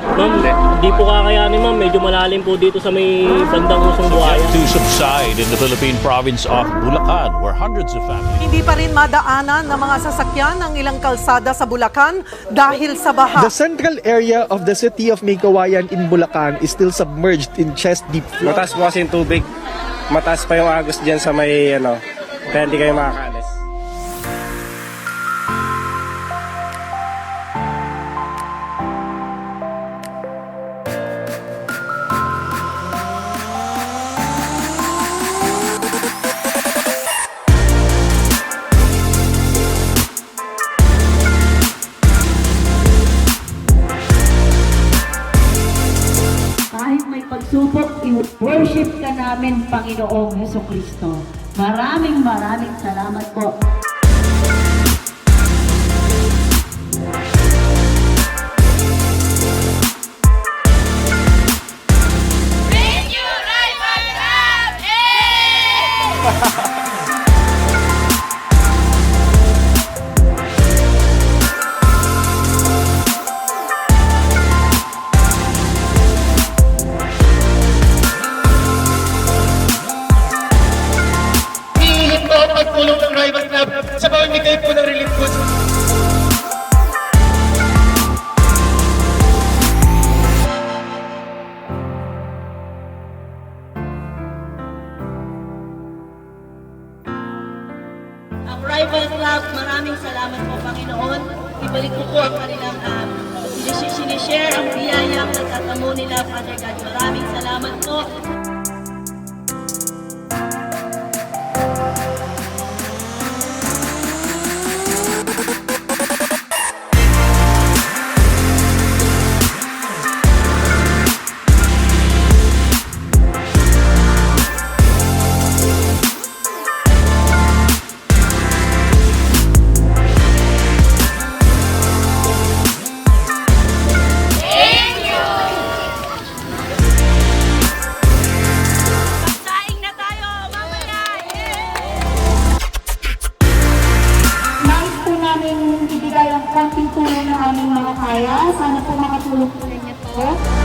Ma'am, di po kakayanin ma'am. Medyo malalim po dito sa may bandang Usong Buhaya. To subside in the Philippine province of Bulacan, where hundreds of families... Hindi pa rin madaanan ng mga sasakyan ang ilang kalsada sa Bulacan dahil sa baha. The central area of the city of Maykawayan in Bulacan is still submerged in chest-deep flood. Mataas po kasi yung tubig. Mataas pa yung agos dyan sa may kaya hindi kayo makakaalis. Kahit may pagsubok, i-worship ka namin, Panginoong Hesukristo. Maraming salamat po. Pagtulong ng Rival Club sa pamimigay po ng relief goods. Ang Rival Club, maraming salamat po, Panginoon. Ibalik ko po ang kanilang sinishare ang biyayang nagtatamo nila, Father God. Maraming salamat po. Ibigay ang konting tulong ng aming mga kaya. Sana po makatulong po ninyo to.